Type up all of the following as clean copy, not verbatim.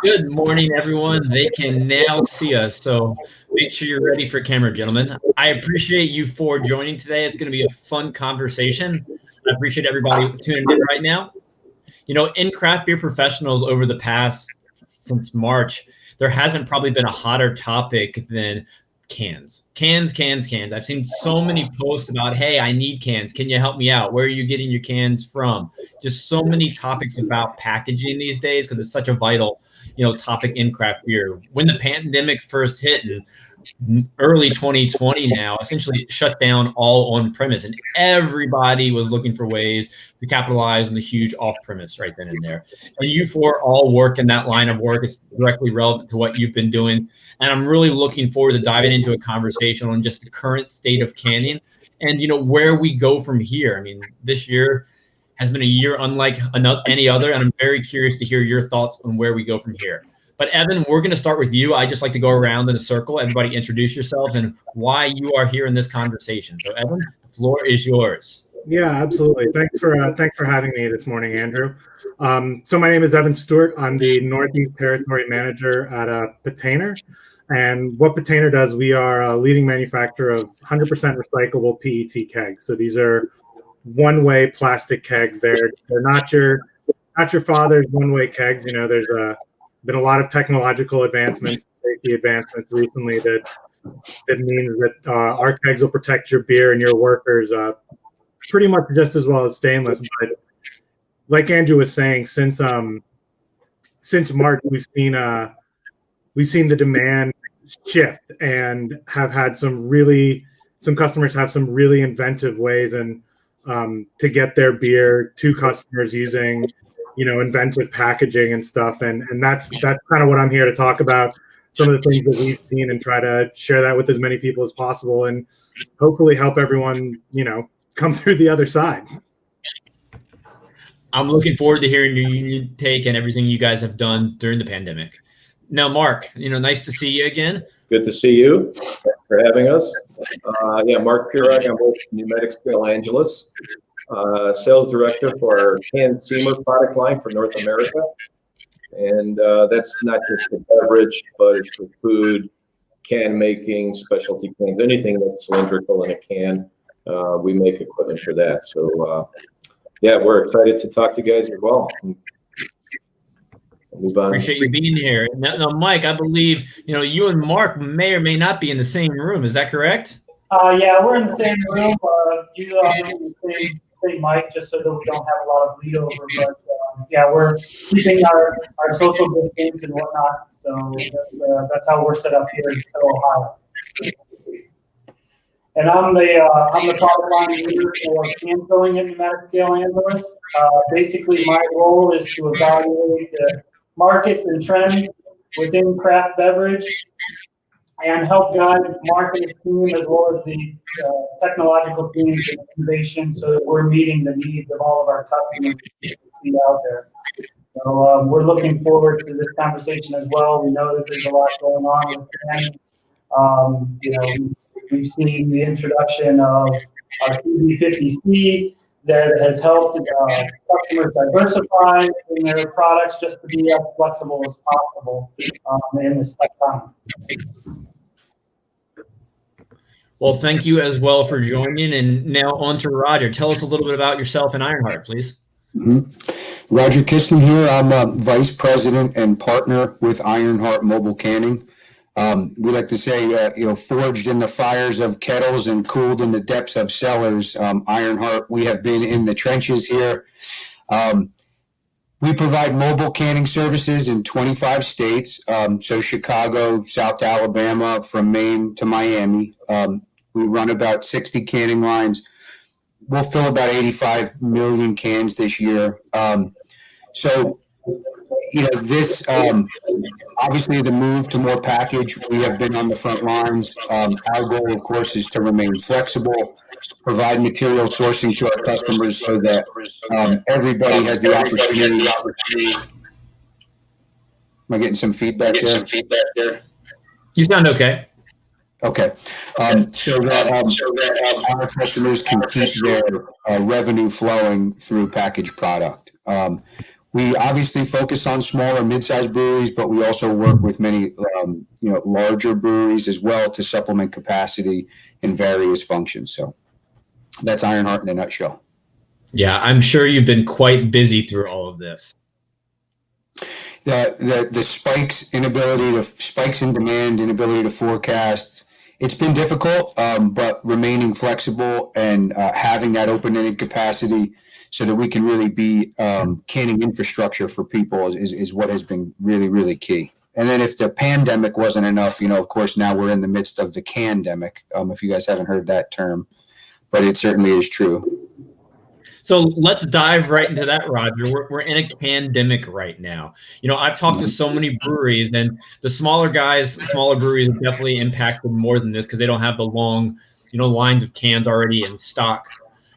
Good morning, everyone. They can now see us, so make sure you're ready for camera, gentlemen. I appreciate you for joining today. It's going to be a fun conversation. I appreciate everybody tuning in right now. You know, in craft beer professionals over the past, since March, there hasn't probably been a hotter topic than cans. Cans. I've seen so many posts about, hey, I need cans. Can you help me out? Where are you getting your cans from? Just so many topics about packaging these days because it's such a vital, topic in craft beer. When the pandemic first hit in early 2020 now, essentially shut down all on premise, and everybody was looking for ways to capitalize on the huge off premise right then and there. And you four all work in that line of work. It's directly relevant to what you've been doing. And I'm really looking forward to diving into a conversation on just the current state of canning and, where we go from here. I mean, this year has been a year unlike any other, and I'm very curious to hear your thoughts on where we go from here. But Evan, we're going to start with you. I just like to go around in a circle. Everybody introduce yourselves and why you are here in this conversation. So Evan, the floor is yours. Yeah, absolutely. Thanks for having me this morning, Andrew. So my name is Evan Stewart. I'm the Northeast Territory Manager at Petainer. And what Petainer does, we are a leading manufacturer of 100% recyclable PET kegs. So these are one-way plastic kegs. They're not your father's one-way kegs. There's been a lot of technological advancements, safety advancements recently that means that our kegs will protect your beer and your workers pretty much just as well as stainless. But like Andrew was saying, since March, we've seen the demand shift and have had some customers have some really inventive ways and to get their beer to customers using inventive packaging and stuff. And that's kind of what I'm here to talk about, some of the things that we've seen and try to share that with as many people as possible and hopefully help everyone, come through the other side. I'm looking forward to hearing your take and everything you guys have done during the pandemic. Now, Mark, nice to see you again. Good to see you. Thanks for having us. Mark Pirog. I'm with Pneumatic Angelus. Sales director for our canned seamer product line for North America. And that's not just for beverage, but it's for food, can making, specialty cans, anything that's cylindrical in a can. We make equipment for that. So, we're excited to talk to you guys as well. Move on. Appreciate you being here. Now, Mike, I believe, you and Mark may or may not be in the same room. Is that correct? We're in the same room. You the same mic just so that we don't have a lot of bleed over. But we're keeping our social distance and whatnot. So that's how we're set up here in Central Ohio. And I'm the product line leader for can filling at Pneumatic Scale Angelus. Basically, my role is to evaluate the markets and trends within craft beverage and help guide Mark and his team as well as the technological teams and innovation so that we're meeting the needs of all of our customers out there. So we're looking forward to this conversation as well. We know that there's a lot going on with cans. We've seen the introduction of our CB50C that has helped customers diversify in their products just to be as flexible as possible in this time. Well, thank you as well for joining. And now on to Roger. Tell us a little bit about yourself and Ironheart, please. Mm-hmm. Roger Kisling here. I'm a vice president and partner with Ironheart Mobile Canning. We like to say, forged in the fires of kettles and cooled in the depths of cellars. Ironheart, we have been in the trenches here. We provide mobile canning services in 25 states, so Chicago, South Alabama, from Maine to Miami. We run about 60 canning lines. We'll fill about 85 million cans this year. This obviously the move to more package, we have been on the front lines. Our goal, of course, is to remain flexible, provide material sourcing to our customers so that everybody has the opportunity. Am I getting some feedback there? You sound okay. Okay. So that our customers can keep their revenue flowing through packaged product. We obviously focus on smaller, mid-sized breweries, but we also work with many, larger breweries as well to supplement capacity in various functions. So that's Ironheart in a nutshell. Yeah, I'm sure you've been quite busy through all of this. The spikes in demand, inability to forecast. It's been difficult, but remaining flexible and having that open-ended capacity so that we can really be canning infrastructure for people is what has been really, really key. And then if the pandemic wasn't enough, of course, now we're in the midst of the candemic, if you guys haven't heard that term, but it certainly is true. So let's dive right into that, Roger. We're in a pandemic right now. I've talked to so many breweries, and the smaller breweries are definitely impacted more than this because they don't have the long, lines of cans already in stock.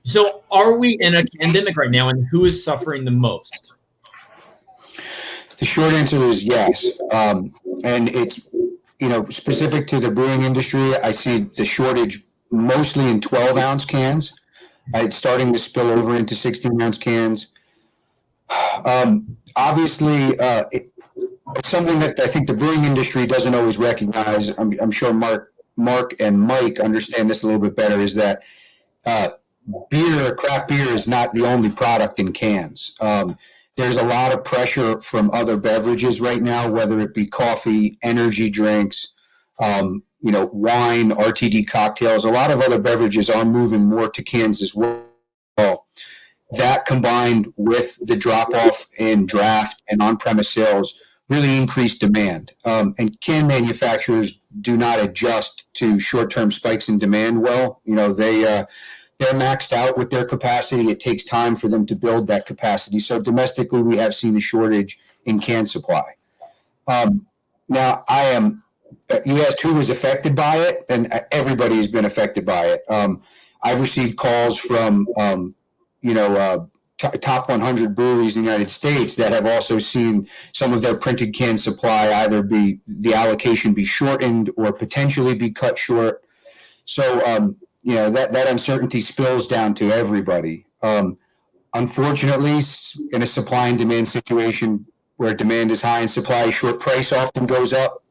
So are we in a pandemic right now, and who is suffering the most? The short answer is yes. And it's, specific to the brewing industry, I see the shortage mostly in 12-ounce cans. It's starting to spill over into 16-ounce cans. Obviously, it's something that I think the brewing industry doesn't always recognize. I'm sure Mark and Mike understand this a little bit better, is that craft beer is not the only product in cans. There's a lot of pressure from other beverages right now, whether it be coffee, energy drinks, wine, RTD cocktails. A lot of other beverages are moving more to cans as well. That combined with the drop-off in draft and on-premise sales really increased demand. And can manufacturers do not adjust to short-term spikes in demand well. They're maxed out with their capacity. It takes time for them to build that capacity. So domestically, we have seen a shortage in can supply. Now, you asked who was affected by it, and everybody has been affected by it. I've received calls from, top 100 breweries in the United States that have also seen some of their printed can supply either the allocation be shortened or potentially be cut short. So, that uncertainty spills down to everybody. Unfortunately, in a supply and demand situation where demand is high and supply is short, price often goes up.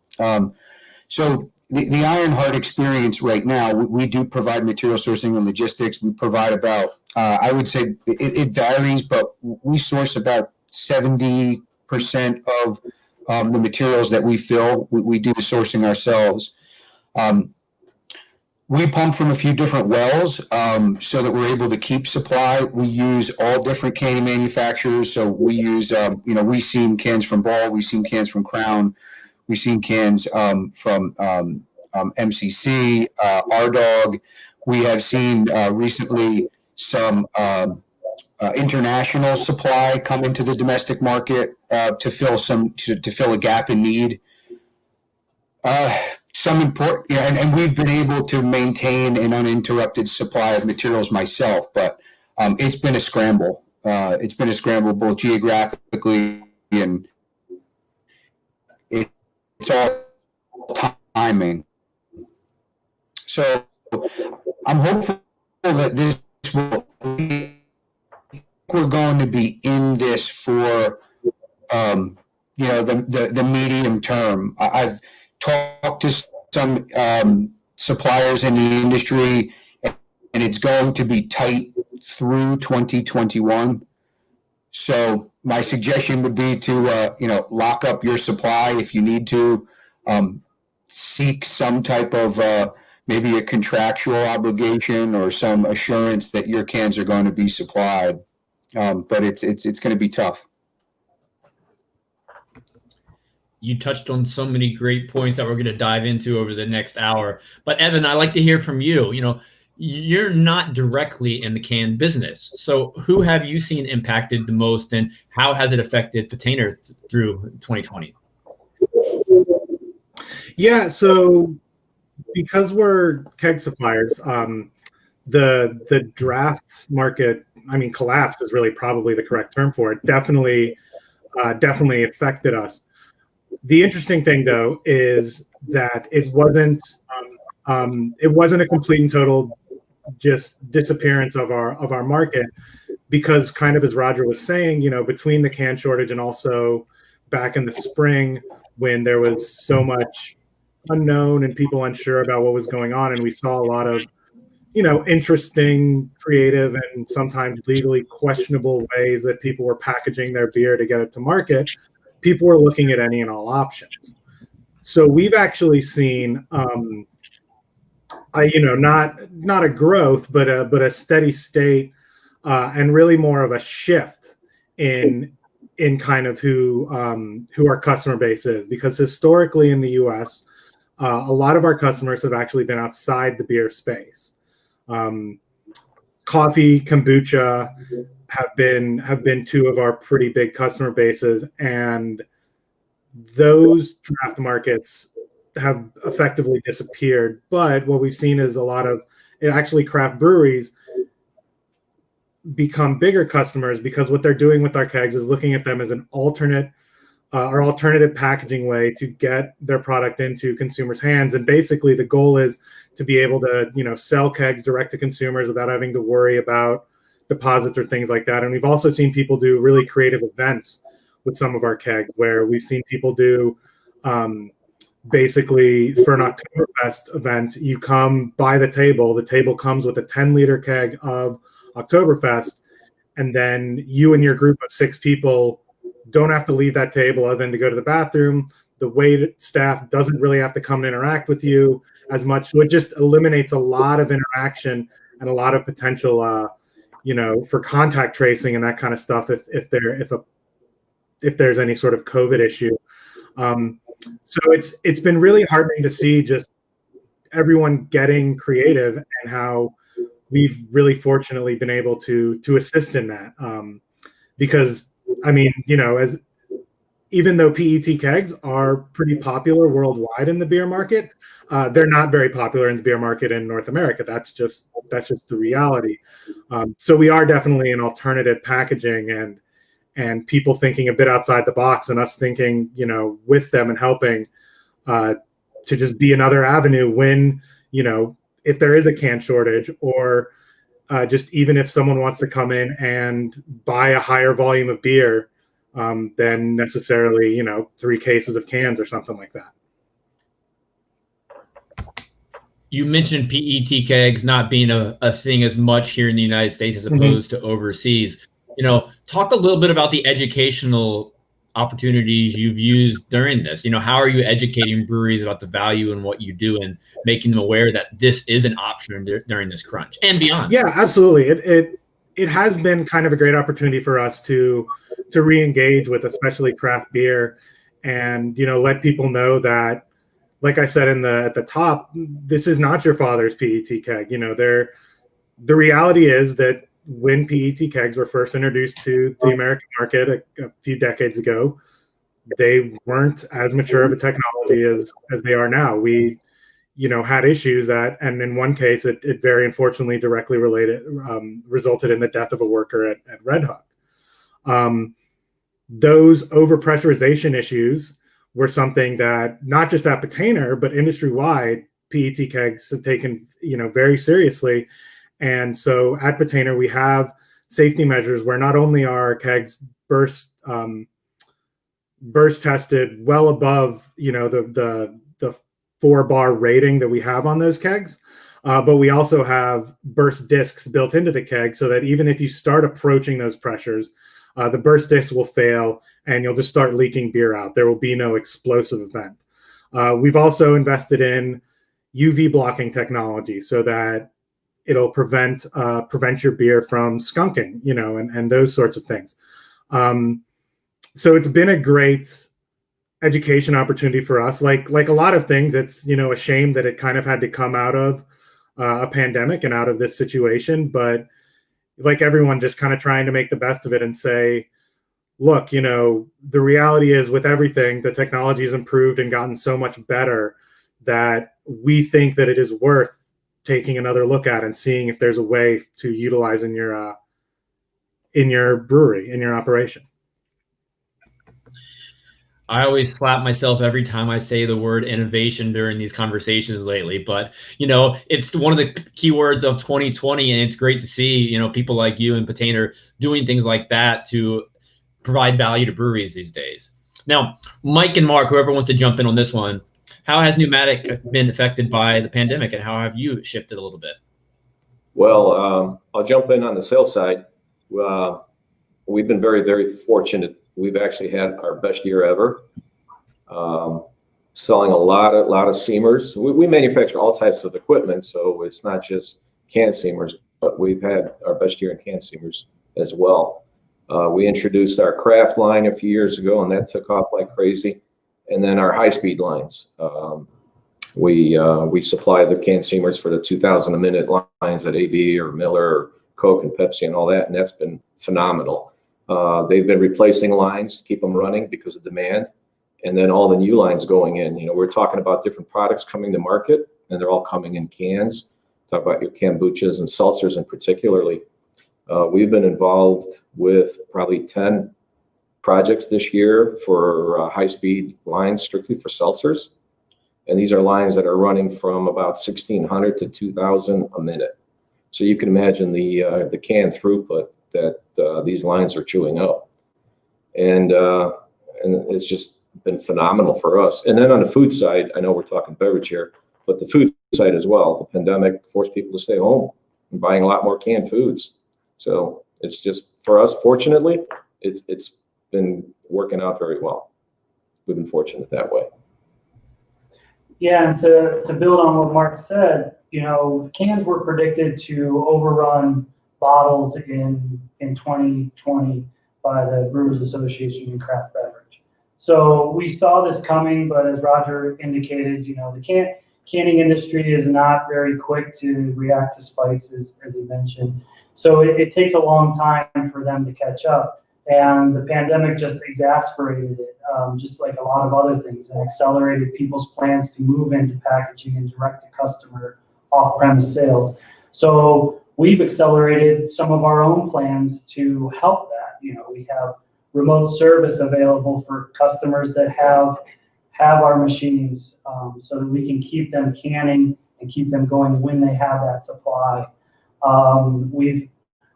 So the Ironheart experience right now, we do provide material sourcing and logistics. We provide about, I would say it varies, but we source about 70% of the materials that we fill. We do the sourcing ourselves. We pump from a few different wells so that we're able to keep supply. We use all different canning manufacturers. So we use, we seam cans from Ball, we seam cans from Crown, we seam cans from MCC, R-Dog. We have seen recently some international supply come into the domestic market to fill a gap in need. Some important, and we've been able to maintain an uninterrupted supply of materials myself, but it's been a scramble. It's been a scramble both geographically and it's all timing. So I'm hopeful that we're going to be in this for the medium term. I've talked to some suppliers in the industry, and it's going to be tight through 2021. So my suggestion would be to, lock up your supply if you need to, seek some type of maybe a contractual obligation or some assurance that your cans are going to be supplied. But it's going to be tough. You touched on so many great points that we're going to dive into over the next hour. But Evan, I'd like to hear from you. You're not directly in the can business. So who have you seen impacted the most, and how has it affected Petainer through 2020? Yeah, so because we're keg suppliers, the draft market, collapse is really probably the correct term for it. Definitely affected us. The interesting thing, though, is that it wasn't a complete and total just disappearance of our market, because kind of as Roger was saying, between the can shortage and also back in the spring when there was so much unknown and people unsure about what was going on, and we saw a lot of interesting, creative, and sometimes legally questionable ways that people were packaging their beer to get it to market. People were looking at any and all options. So we've actually seen not a growth, but a steady state, and really more of a shift in kind of who our customer base is, because historically in the U.S., a lot of our customers have actually been outside the beer space. Coffee, kombucha have been two of our pretty big customer bases, and those draft markets have effectively disappeared. But what we've seen is a lot of craft breweries become bigger customers, because what they're doing with our kegs is looking at them as an alternative packaging way to get their product into consumers' hands. And basically the goal is to be able to sell kegs direct to consumers without having to worry about deposits or things like that. And we've also seen people do really creative events with some of our kegs, where we've seen people do basically for an Oktoberfest event, you come by the table comes with a 10-liter keg of Oktoberfest, and then you and your group of 6 people don't have to leave that table other than to go to the bathroom. The wait staff doesn't really have to come and interact with you as much. So it just eliminates a lot of interaction and a lot of potential, for contact tracing and that kind of stuff if there's any sort of COVID issue. So it's been really heartening to see just everyone getting creative, and how we've really fortunately been able to assist in that. Because as even though PET kegs are pretty popular worldwide in the beer market, they're not very popular in the beer market in North America. That's just the reality. So we are definitely an alternative packaging, and people thinking a bit outside the box, and us thinking, with them and helping to just be another avenue when, if there is a can shortage, or just even if someone wants to come in and buy a higher volume of beer than necessarily, 3 cases of cans or something like that. You mentioned PET kegs not being a thing as much here in the United States as opposed to overseas. Talk a little bit about the educational opportunities you've used during this. How are you educating breweries about the value and what you do, and making them aware that this is an option during this crunch and beyond? Yeah, absolutely. It has been kind of a great opportunity for us to re-engage with especially craft beer, and let people know that, like I said at the top, this is not your father's PET keg. The reality is that when PET kegs were first introduced to the American market a few decades ago, they weren't as mature of a technology as they are now. We, had issues that, and in one case, it very unfortunately directly resulted in the death of a worker at Red Hook. Those overpressurization issues were something that not just at Petainer, but industry-wide, PET kegs have taken, very seriously. And so at Petainer, we have safety measures where not only are kegs burst tested well above, the 4-bar rating that we have on those kegs, but we also have burst discs built into the keg, so that even if you start approaching those pressures, the burst disc will fail and you'll just start leaking beer out. There will be no explosive event. We've also invested in UV blocking technology so that it'll prevent your beer from skunking, and those sorts of things. So it's been a great education opportunity for us. Like a lot of things, it's a shame that it kind of had to come out of a pandemic and out of this situation. But like everyone, just kind of trying to make the best of it and say, look, the reality is with everything, the technology has improved and gotten so much better that we think that it is worth taking another look at and seeing if there's a way to utilize in your brewery, in your operation. I always slap myself every time I say the word innovation during these conversations lately, but it's one of the keywords of 2020, and it's great to see people like you and Petainer doing things like that to provide value to breweries these days. Now, Mike and Mark, whoever wants to jump in on this one, how has Pneumatic been affected by the pandemic, and how have you shifted a little bit? Well, I'll jump in on the sales side. We've been very, very fortunate. We've actually had our best year ever, selling a lot of seamers. We manufacture all types of equipment, so it's not just can seamers, but we've had our best year in can seamers as well. We introduced our craft line a few years ago, and that took off like crazy. And then our high-speed lines. We supply the can seamers for the 2,000 a minute lines at AB or Miller or Coke and Pepsi and all that, and that's been phenomenal. They've been replacing lines to keep them running because of demand, and then all the new lines going in. We're talking about different products coming to market, and they're all coming in cans. Talk about your kombuchas and seltzers in particularly. We've been involved with probably 10 projects this year for high-speed lines strictly for seltzers. And these are lines that are running from about 1,600 to 2,000 a minute. So you can imagine the can throughput that these lines are chewing up. And it's just been phenomenal for us. And then on the food side, I know we're talking beverage here, but the food side as well. The pandemic forced people to stay home and buying a lot more canned foods. So it's just, for us, fortunately, it's been working out very well. We've been fortunate that way. Yeah, and to build on what Mark said, cans were predicted to overrun bottles in 2020 by the Brewers Association and Craft Beverage. So we saw this coming, but as Roger indicated, the canning industry is not very quick to react to spikes, as he mentioned. So it takes a long time for them to catch up. And the pandemic just exacerbated it, just like a lot of other things, and accelerated people's plans to move into packaging and direct-to-customer off-premise sales. So we've accelerated some of our own plans to help that. We have remote service available for customers that have our machines, so that we can keep them canning and keep them going when they have that supply. We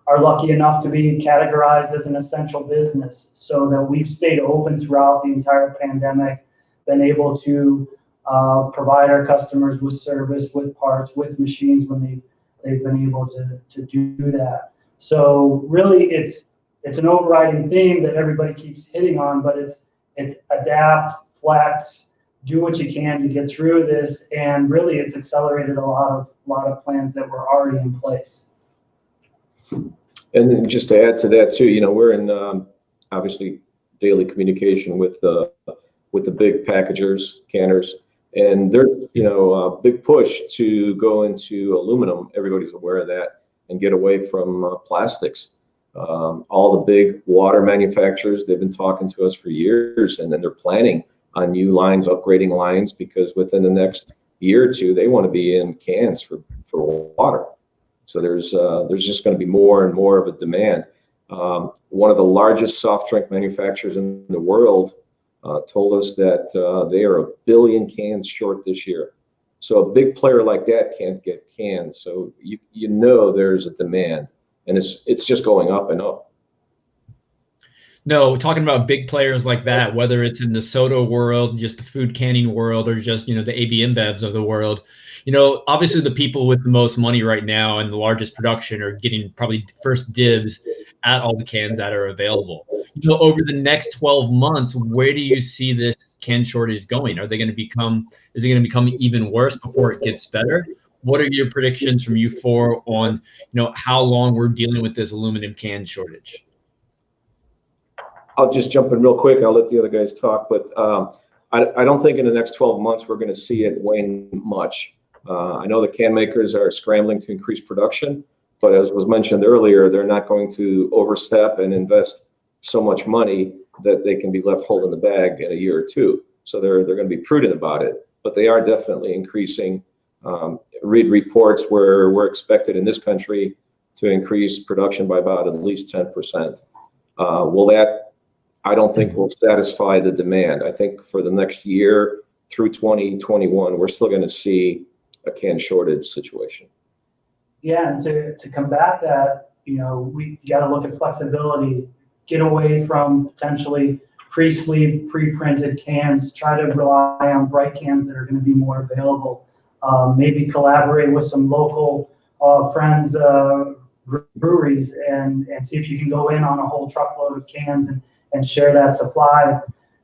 are lucky enough to be categorized as an essential business, so that we've stayed open throughout the entire pandemic, been able to provide our customers with service, with parts, with machines when they've been able to do that. So really, it's an overriding theme that everybody keeps hitting on, but it's adapt, flex, do what you can to get through this, and really, it's accelerated a lot of plans that were already in place. And then just to add to that too, we're in obviously daily communication with the big packagers, canners, and there's a big push to go into aluminum. Everybody's aware of that, and get away from plastics. All the big water manufacturers, they've been talking to us for years, and then they're planning on new lines, upgrading lines, because within the next year or two, they want to be in cans for water. So there's just going to be more and more of a demand. One of the largest soft drink manufacturers in the world told us that they are 1 billion cans short this year. So a big player like that can't get cans. So there's a demand, and it's just going up and up. No, talking about big players like that, whether it's in the soda world, just the food canning world, or just the AB InBevs of the world. Obviously the people with the most money right now and the largest production are getting probably first dibs at all the cans that are available. over the next 12 months, where do you see this can shortage going? Is it going to become even worse before it gets better? What are your predictions from you four on, how long we're dealing with this aluminum can shortage? I'll just jump in real quick. I'll let the other guys talk, but I don't think in the next 12 months we're going to see it wane much. I know the can makers are scrambling to increase production, but as was mentioned earlier, they're not going to overstep and invest so much money that they can be left holding the bag in a year or two. So they're going to be prudent about it, but they are definitely increasing. Read reports where we're expected in this country to increase production by about at least 10%. Will that? I don't think will satisfy the demand. I think for the next year through 2021, we're still going to see a can shortage situation. Yeah, and to combat that, we got to look at flexibility, get away from potentially pre-sleeved, pre-printed cans, try to rely on bright cans that are going to be more available. Maybe collaborate with some local friends, breweries, and see if you can go in on a whole truckload of cans and share that supply.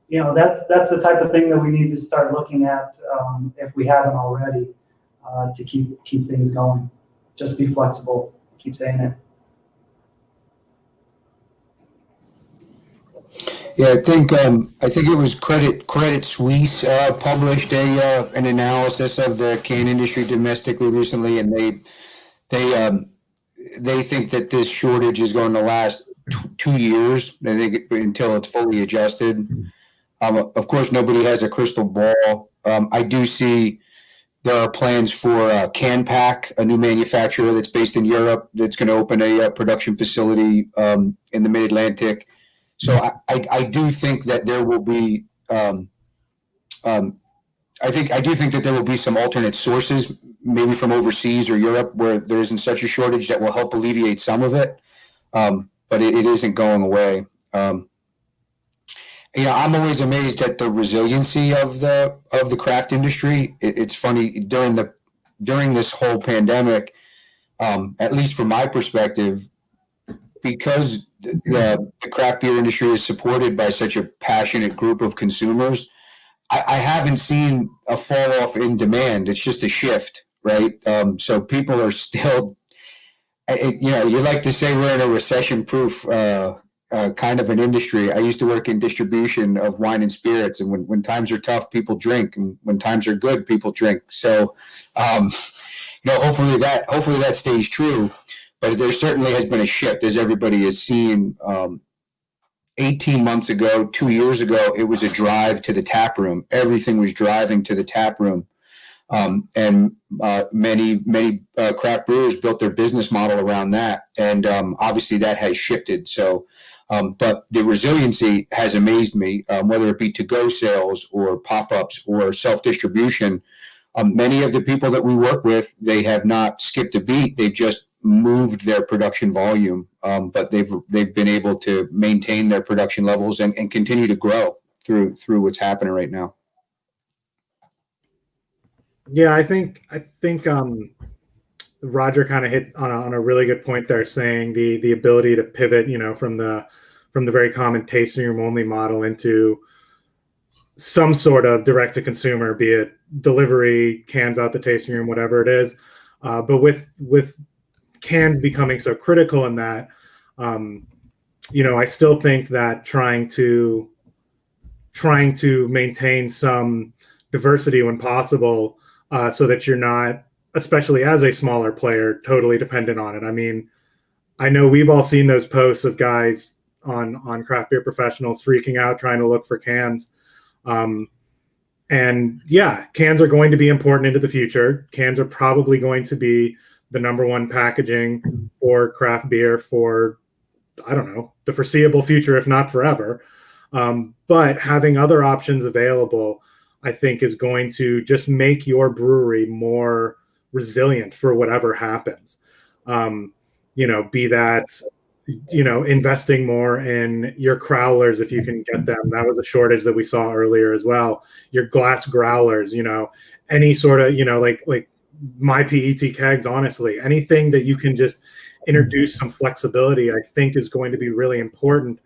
That's the type of thing that we need to start looking at if we haven't already to keep things going. Just be flexible. Keep saying it. Yeah, I think it was Credit Suisse published an analysis of the can industry domestically recently, and they think that this shortage is going to last 2 years. I think until it's fully adjusted. Of course, nobody has a crystal ball. I do see there are plans for CanPack, a new manufacturer that's based in Europe that's going to open a production facility in the Mid-Atlantic. So I do think that there will be I do think that there will be some alternate sources, maybe from overseas or Europe, where there isn't such a shortage that will help alleviate some of it. But it isn't going away. I'm always amazed at the resiliency of the craft industry. It's funny during this whole pandemic, at least from my perspective, because the craft beer industry is supported by such a passionate group of consumers. I haven't seen a fall off in demand. It's just a shift, right? So people are still, you like to say we're in a recession-proof kind of an industry. I used to work in distribution of wine and spirits, and when times are tough, people drink, and when times are good, people drink. So, hopefully that stays true. But there certainly has been a shift, as everybody has seen. 18 months ago, 2 years ago, it was a drive to the tap room. Everything was driving to the tap room. And many craft brewers built their business model around that. And obviously that has shifted. So, but the resiliency has amazed me, whether it be to-go sales or pop-ups or self-distribution. Many of the people that we work with, they have not skipped a beat. They've just moved their production volume, but they've been able to maintain their production levels and continue to grow through what's happening right now. Yeah, I think Roger kind of hit on a really good point there, saying the ability to pivot, from the very common tasting room only model into some sort of direct to consumer, be it delivery, cans out the tasting room, whatever it is. But with cans becoming so critical in that, I still think that trying to maintain some diversity when possible, so that you're not, especially as a smaller player, totally dependent on it. I mean, I know we've all seen those posts of guys on Craft Beer Professionals freaking out trying to look for cans. And yeah, cans are going to be important into the future. Cans are probably going to be the number one packaging for craft beer for, I don't know, the foreseeable future, if not forever. But having other options available, I think, is going to just make your brewery more resilient for whatever happens. Be that, investing more in your crowlers if you can get them. That was a shortage that we saw earlier as well. Your glass growlers, any sort of, like my PET kegs, honestly, anything that you can just introduce some flexibility, I think is going to be really important.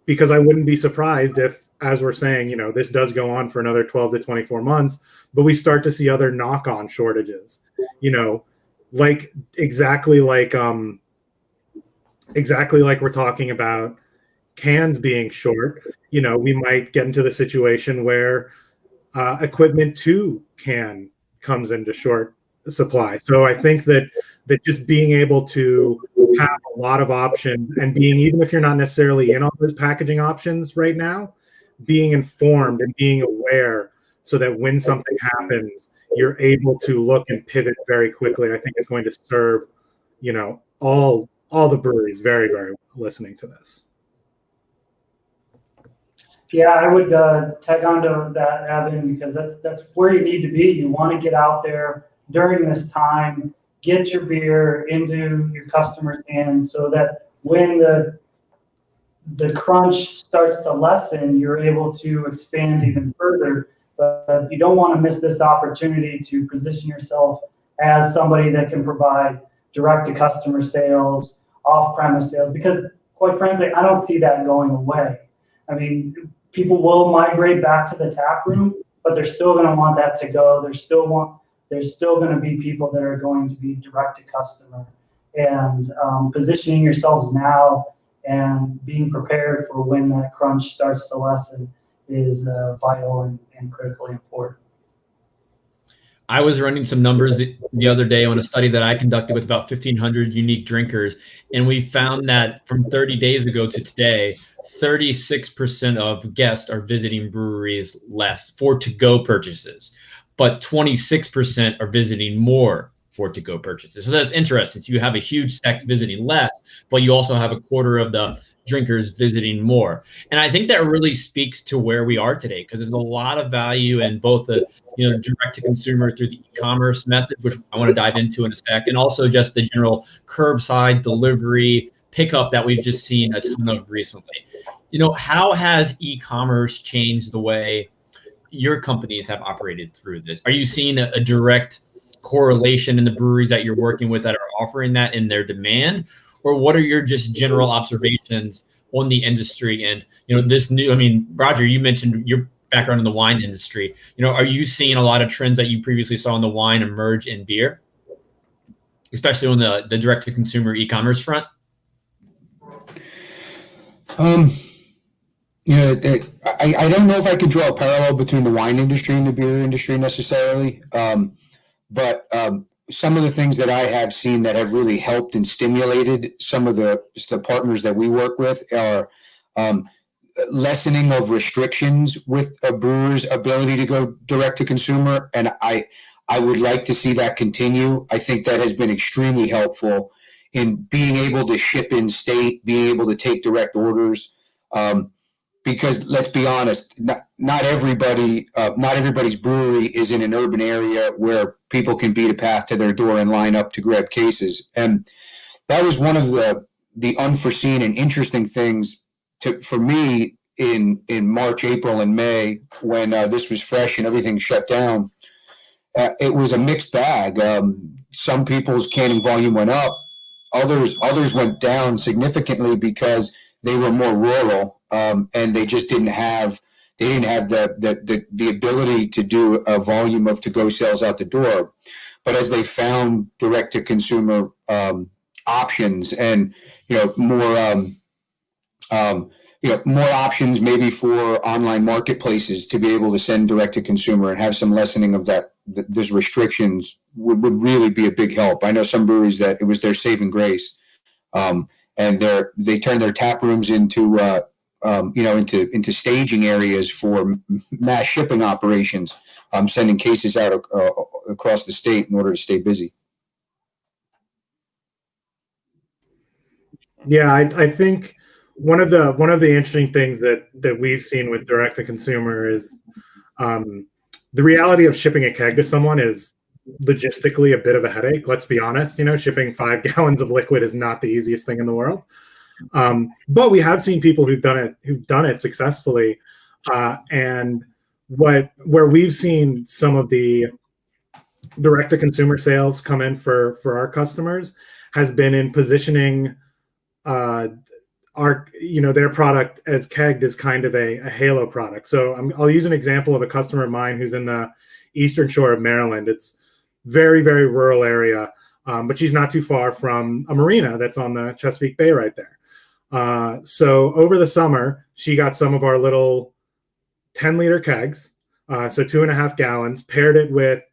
because I wouldn't be surprised if, as we're saying, this does go on for another 12 to 24 months, but we start to see other knock-on shortages, like exactly like we're talking about cans being short. We might get into the situation where equipment to can comes into short supply. So I think that just being able to have a lot of options, and being, even if you're not necessarily in all those packaging options right now, being informed and being aware so that when something happens, you're able to look and pivot very quickly, I think is going to serve, all the breweries very, very well listening to this. Yeah, I would tag on to that, Evan, because that's where you need to be. You want to get out there during this time, get your beer into your customers' hands, so that when the crunch starts to lessen, you're able to expand even further. But you don't want to miss this opportunity to position yourself as somebody that can provide direct-to-customer sales, off-premise sales, because quite frankly, I don't see that going away. I mean, people will migrate back to the tap room, but they're still going to want that to go. There's still going to be people that are going to be direct-to-customer. And positioning yourselves now and being prepared for when that crunch starts to lessen is vital and critically important. I was running some numbers the other day on a study that I conducted with about 1,500 unique drinkers, and we found that from 30 days ago to today, 36% of guests are visiting breweries less for to-go purchases, but 26% are visiting more for to-go purchases. So that's interesting. So you have a huge sect visiting less, but you also have a quarter of the drinkers visiting more. And I think that really speaks to where we are today, because there's a lot of value in both the direct to consumer through the e-commerce method, which I want to dive into in a sec, and also just the general curbside delivery pickup that we've just seen a ton of recently. How has e-commerce changed the way your companies have operated through this? Are you seeing a direct correlation in the breweries that you're working with that are offering that in their demand? Or what are your just general observations on the industry? And, Roger, you mentioned your background in the wine industry. Are you seeing a lot of trends that you previously saw in the wine emerge in beer, especially on the direct to consumer e-commerce front? I don't know if I could draw a parallel between the wine industry and the beer industry necessarily. But some of the things that I have seen that have really helped and stimulated some of the partners that we work with are lessening of restrictions with a brewer's ability to go direct to consumer. And I would like to see that continue. I think that has been extremely helpful in being able to ship in state, being able to take direct orders. Because let's be honest, not everybody's brewery is in an urban area where people can beat a path to their door and line up to grab cases. And that was one of the unforeseen and interesting things for me in March, April, and May, when this was fresh and everything shut down. It was a mixed bag. Some people's canning volume went up. Others went down significantly because they were more rural. And they just didn't have the ability to do a volume of to-go sales out the door. But as they found direct-to-consumer options and more options maybe for online marketplaces to be able to send direct-to-consumer and have some lessening of those restrictions would really be a big help. I know some breweries that it was their saving grace, and they turned their tap rooms into into staging areas for mass shipping operations, sending cases out across the state in order to stay busy. Yeah, I think one of the interesting things that we've seen with direct to consumer is the reality of shipping a keg to someone is logistically a bit of a headache. Let's be honest. Shipping 5 gallons of liquid is not the easiest thing in the world. But we have seen people who've done it successfully, and where we've seen some of the direct to consumer sales come in for our customers has been in positioning their product as kegged is kind of a halo product. So I'll use an example of a customer of mine who's in the Eastern Shore of Maryland. It's very, very rural area, but she's not too far from a marina that's on the Chesapeake Bay right there. So over the summer, she got some of our little 10-liter kegs, so 2.5 gallons, paired it with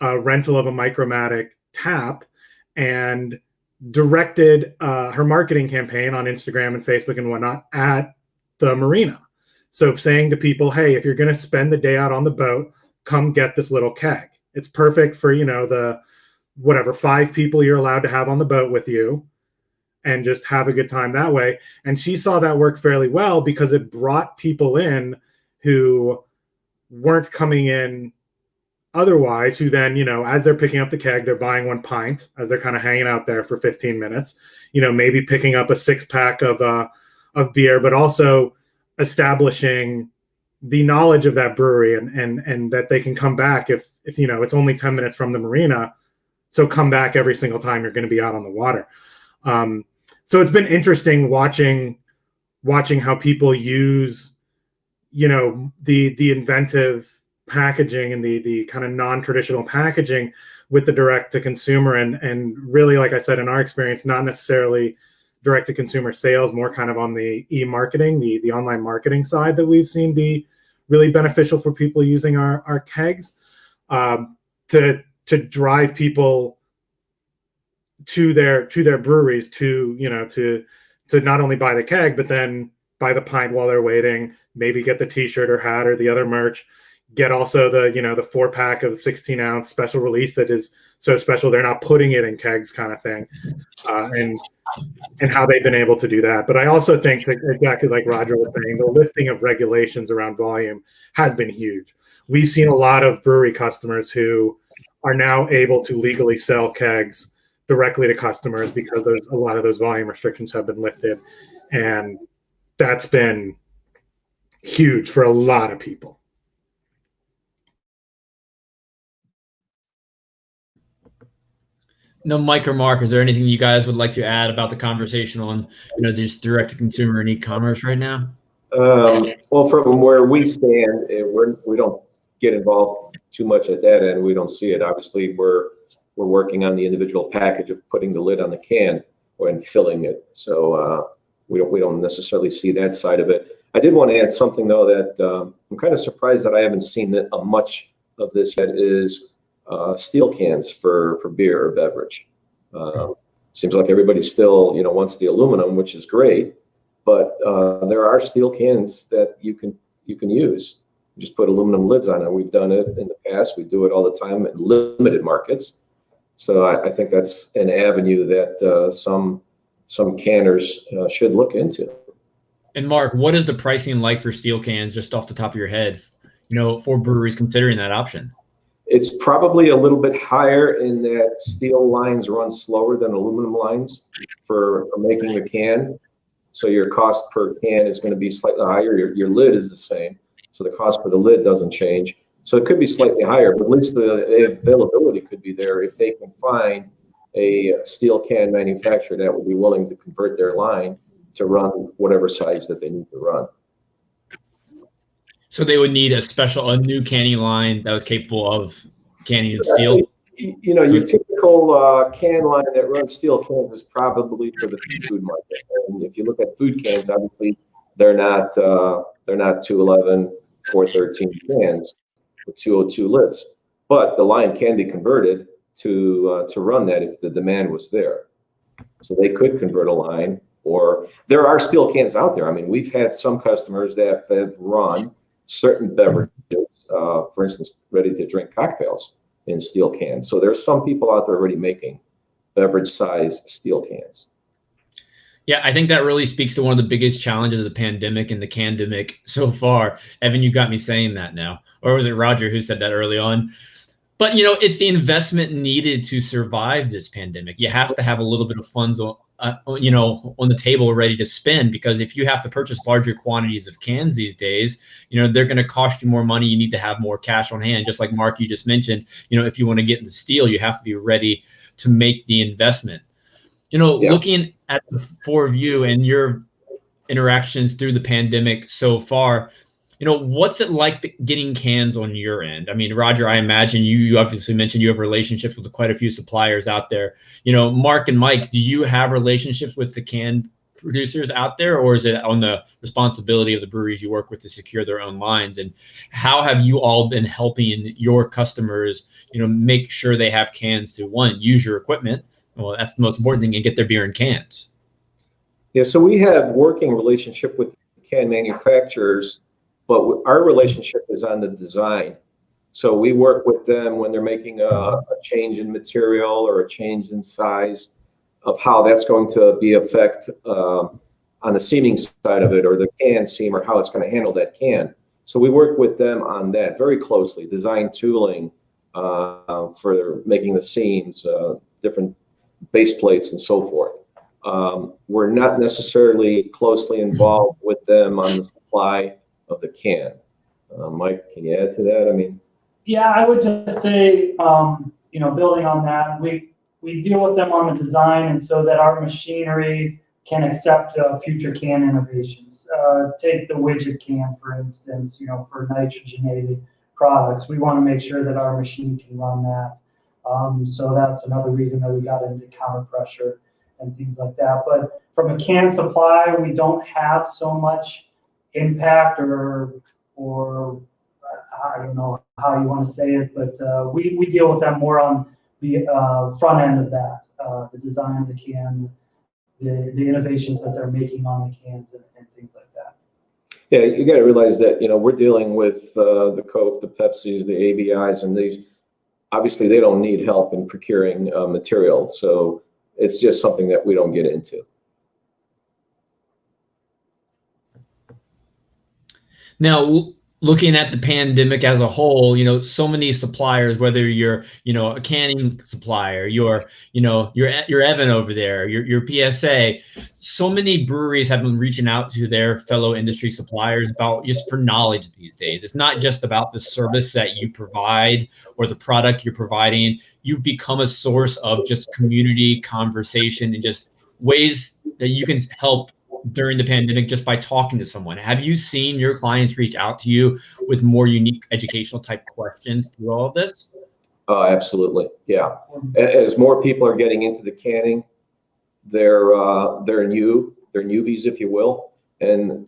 a rental of a Micromatic tap, and directed her marketing campaign on Instagram and Facebook and whatnot at the marina. So saying to people, hey, if you're going to spend the day out on the boat, come get this little keg. It's perfect for, the 5 people you're allowed to have on the boat with you, and just have a good time that way. And she saw that work fairly well because it brought people in who weren't coming in otherwise, who then, as they're picking up the keg, they're buying 1 pint as they're kind of hanging out there for 15 minutes, maybe picking up a 6-pack of beer, but also establishing the knowledge of that brewery and that they can come back if it's only 10 minutes from the marina. So come back every single time you're going to be out on the water. So it's been interesting watching how people use, the inventive packaging and the kind of non-traditional packaging with the direct to consumer, and really, like I said, in our experience, not necessarily direct to consumer sales, more kind of on the e-marketing, the online marketing side that we've seen be really beneficial for people using our kegs, to drive people to their breweries to not only buy the keg, but then buy the pint while they're waiting, maybe get the t-shirt or hat or the other merch, get also the 4-pack of 16-ounce special release that is so special they're not putting it in kegs, kind of thing, and how they've been able to do that. But I also think, exactly like Roger was saying, the lifting of regulations around volume has been huge. We've seen a lot of brewery customers who are now able to legally sell kegs directly to customers because there's a lot of those volume restrictions have been lifted, and that's been huge for a lot of people. No, Mike or Mark, is there anything you guys would like to add about the conversation on, just direct to consumer and e-commerce right now? Well, from where we stand, we don't get involved too much at that end. We don't see it. Obviously, we're working on the individual package of putting the lid on the can and filling it. So we don't necessarily see that side of it. I did want to add something though that I'm kind of surprised that I haven't seen much of this yet is steel cans for beer or beverage. Seems like everybody still wants the aluminum, which is great, but there are steel cans that you can use. You just put aluminum lids on it. We've done it in the past. We do it all the time in limited markets. So I think that's an avenue that some canners should look into. And Mark, what is the pricing like for steel cans, just off the top of your head, for breweries considering that option? It's probably a little bit higher in that steel lines run slower than aluminum lines for making the can. So your cost per can is going to be slightly higher. Your lid is the same. So the cost for the lid doesn't change. So it could be slightly higher, but at least the availability could be there if they can find a steel can manufacturer that will be willing to convert their line to run whatever size that they need to run. So they would need a new canning line that was capable of canning in steel? Your typical can line that runs steel cans is probably for the food market. And if you look at food cans, obviously they're not 211, 413 cans with 202 lids. But the line can be converted to run that if the demand was there. So they could convert a line, or there are steel cans out there. I mean, we've had some customers that have run certain beverages, for instance, ready-to-drink cocktails in steel cans. So there's some people out there already making beverage-sized steel cans. Yeah, I think that really speaks to one of the biggest challenges of the pandemic and the candemic so far. Evan, you got me saying that now. Or was it Roger who said that early on? But, it's the investment needed to survive this pandemic. You have to have a little bit of funds on the table ready to spend, because if you have to purchase larger quantities of cans these days, they're going to cost you more money. You need to have more cash on hand. Just like Mark, you just mentioned, if you want to get into steel, you have to be ready to make the investment. Looking at the four of you and your interactions through the pandemic so far. What's it like getting cans on your end? I mean, Roger, I imagine you obviously mentioned you have relationships with quite a few suppliers out there. Mark and Mike, do you have relationships with the can producers out there, or is it on the responsibility of the breweries you work with to secure their own lines? And how have you all been helping your customers, make sure they have cans to, one, use your equipment? Well, that's the most important thing, and get their beer in cans. Yeah, so we have working relationship with can manufacturers, but our relationship is on the design. So we work with them when they're making a change in material or a change in size of how that's going to be affect on the seaming side of it, or the can seam, or how it's going to handle that can. So we work with them on that very closely, design tooling for making the seams, different base plates and so forth. We're not necessarily closely involved with them on the supply of the can. Mike, can you add to that? I mean, yeah, I would just say, building on that, we deal with them on the design, and so that our machinery can accept future can innovations. Take the widget can, for instance, for nitrogenated products. We want to make sure that our machine can run that. So that's another reason that we got into counter pressure and things like that. But from a can supply, we don't have so much impact or I don't know how you want to say it, but we deal with them more on the front end of that, the design of the can, the innovations that they're making on the cans and things like that. Yeah, you got to realize that we're dealing with the Coke, the Pepsis, the ABIs, and these. Obviously, they don't need help in procuring material, so it's just something that we don't get into. Now, looking at the pandemic as a whole, so many suppliers, whether you're, a canning supplier, you're Evan over there, your PSA, so many breweries have been reaching out to their fellow industry suppliers about just for knowledge these days. It's not just about the service that you provide or the product you're providing. You've become a source of just community conversation and just ways that you can help during the pandemic just by talking to someone. Have you seen your clients reach out to you with more unique educational type questions through all of this? Absolutely, yeah. As more people are getting into the canning, they're newbies, if you will, and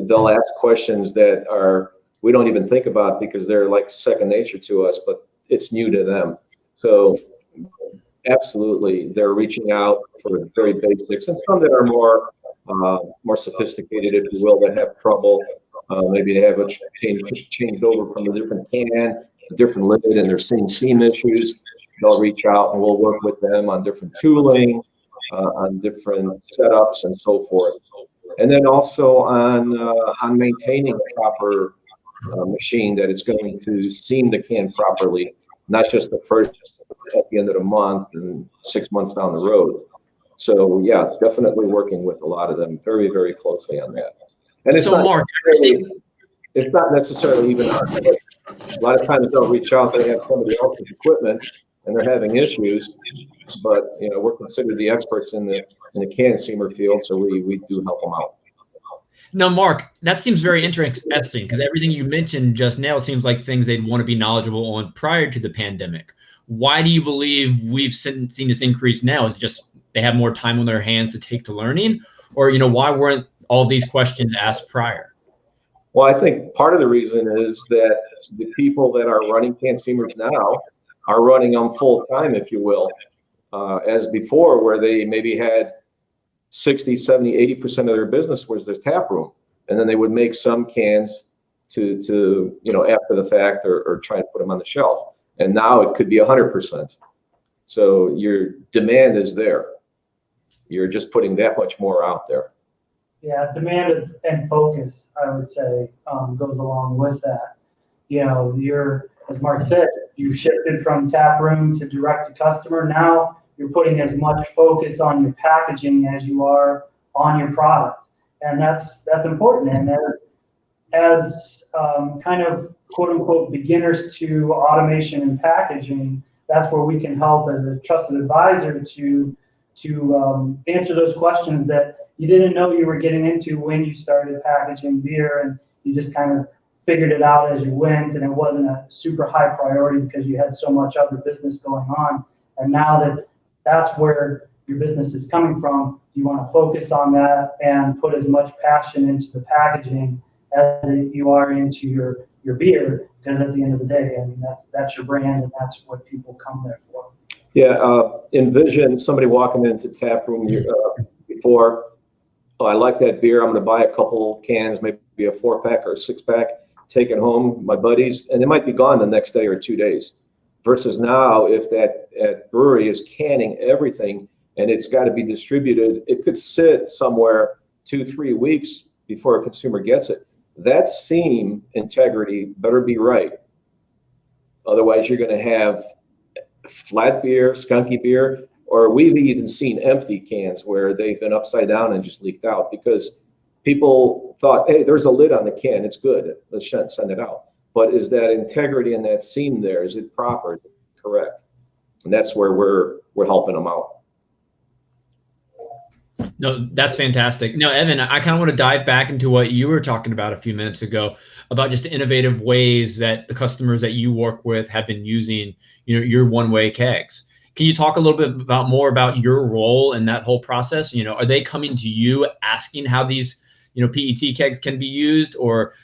they'll ask questions that we don't even think about because they're like second nature to us, but it's new to them. So absolutely, they're reaching out for very basics, and some that are more sophisticated, if you will, that have trouble. Maybe they have changed over from a different can, a different lid, and they're seeing seam issues. They'll reach out and we'll work with them on different tooling, on different setups and so forth. And then also on maintaining a proper machine that it's going to seam the can properly, not just the first at the end of the month and 6 months down the road. So yeah, definitely working with a lot of them very, very closely on that. And it's it's not necessarily even our, a lot of times they'll reach out, they have somebody else's equipment and they're having issues, but we're considered the experts in the can seamer field, so we do help them out. Now, Mark, that seems very interesting because everything you mentioned just now seems like things they'd want to be knowledgeable on prior to the pandemic. Why do you believe we've seen this increase now? Is it just they have more time on their hands to take to learning, or why weren't all these questions asked prior? Well, I think part of the reason is that the people that are running can seamers now are running them full time, if you will, as before, where they maybe had 60, 70, 80% of their business was their tap room, and then they would make some cans to after the fact or try to put them on the shelf. And now it could be 100%. So your demand is there. You're just putting that much more out there. Yeah, demand and focus, I would say, goes along with that. As Mark said, you shifted from tap room to direct to customer. Now you're putting as much focus on your packaging as you are on your product, and that's important. And as kind of quote unquote beginners to automation and packaging, that's where we can help as a trusted advisor to answer those questions that you didn't know you were getting into when you started packaging beer, and you just kind of figured it out as you went, and it wasn't a super high priority because you had so much other business going on. And now that that's where your business is coming from, you want to focus on that and put as much passion into the packaging as you are into your beer, because at the end of the day, I mean, that's your brand, and that's what people come there for. Yeah, envision somebody walking into tap room before, oh, I like that beer, I'm going to buy a couple cans, maybe a 4-pack or a 6-pack, take it home, my buddies, and it might be gone the next day or 2 days. Versus now, if that brewery is canning everything and it's got to be distributed, it could sit somewhere 2-3 weeks before a consumer gets it. That seam integrity better be right. Otherwise, you're going to have flat beer, skunky beer, or we've even seen empty cans where they've been upside down and just leaked out because people thought, hey, there's a lid on the can, it's good, let's send it out. But is that integrity in that seam there, is it proper, correct? And that's where we're helping them out. No, that's fantastic. Now, Evan, I kind of want to dive back into what you were talking about a few minutes ago about just innovative ways that the customers that you work with have been using, your one-way kegs. Can you talk a little bit more about your role in that whole process? Are they coming to you asking how these, PET kegs can be used, or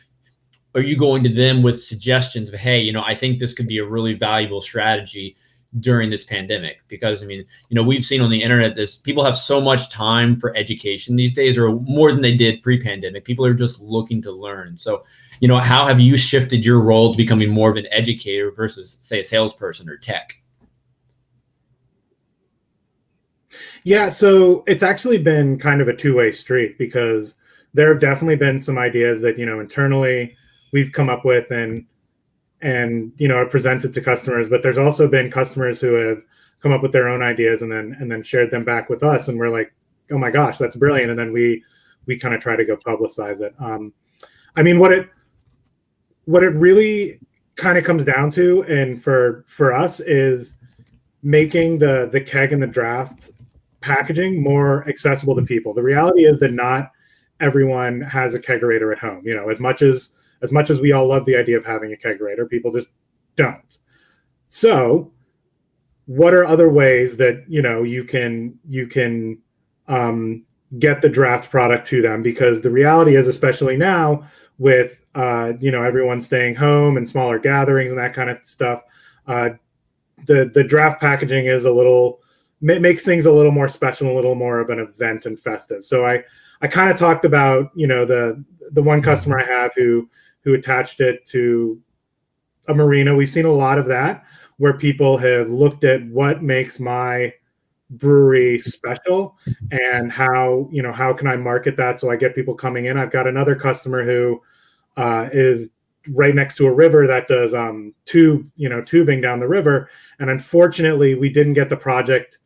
are you going to them with suggestions of, hey, I think this could be a really valuable strategy during this pandemic? Because we've seen on the internet this, people have so much time for education these days, or more than they did pre-pandemic. People are just looking to learn. So, how have you shifted your role to becoming more of an educator versus, say, a salesperson or tech? Yeah, so it's actually been kind of a two-way street, because there have definitely been some ideas that, internally we've come up with and are presented to customers, but there's also been customers who have come up with their own ideas and then shared them back with us, and we're like, oh my gosh, that's brilliant. And then we kind of try to go publicize it. What it really kind of comes down to, and for us, is making the keg and the draft packaging more accessible to people. The reality is that not everyone has a kegerator at home. As much as we all love the idea of having a kegerator, people just don't. So what are other ways that you can get the draft product to them? Because the reality is, especially now with everyone staying home and smaller gatherings and that kind of stuff, the draft packaging is makes things a little more special, a little more of an event and festive. So I kind of talked about the one customer I have who attached it to a marina. We've seen a lot of that, where people have looked at what makes my brewery special and how can I market that so I get people coming in. I've got another customer who is right next to a river that does tubing down the river, and unfortunately we didn't get the project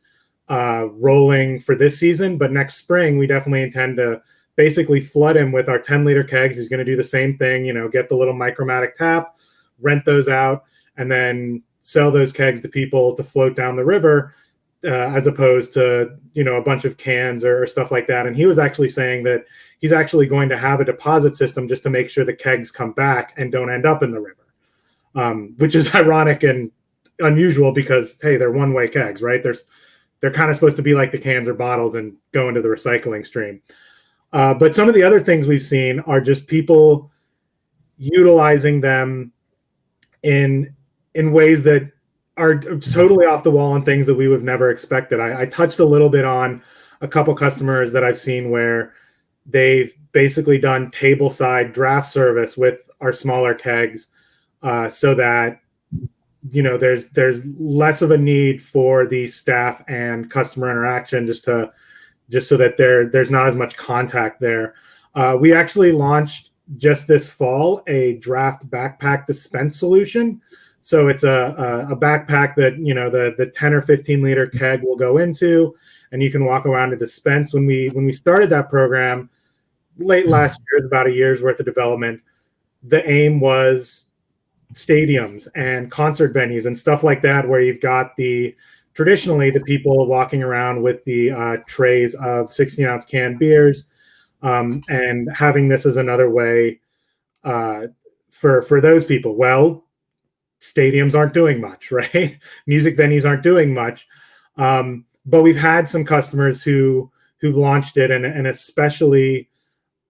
rolling for this season, but next spring we definitely intend to basically flood him with our 10-liter kegs. He's going to do the same thing, get the little Micromatic tap, rent those out, and then sell those kegs to people to float down the river, as opposed to, a bunch of cans or stuff like that. And he was actually saying that he's actually going to have a deposit system just to make sure the kegs come back and don't end up in the river, which is ironic and unusual because, hey, they're one-way kegs, right? They're kind of supposed to be like the cans or bottles and go into the recycling stream. But some of the other things we've seen are just people utilizing them in ways that are totally off the wall and things that we would have never expected. I touched a little bit on a couple customers that I've seen where they've basically done tableside draft service with our smaller kegs, so that there's less of a need for the staff and customer interaction, just so that there's not as much contact there. We actually launched just this fall a draft backpack dispense solution. So it's a backpack that the 10 or 15 liter keg will go into, and you can walk around and dispense. When we started that program late last year, about a year's worth of development, the aim was stadiums and concert venues and stuff like that, where you've got the traditionally the people walking around with the trays of 16-ounce canned beers, and having this as another way for those people. Well, stadiums aren't doing much, right? Music venues aren't doing much, but we've had some customers who've launched it, and especially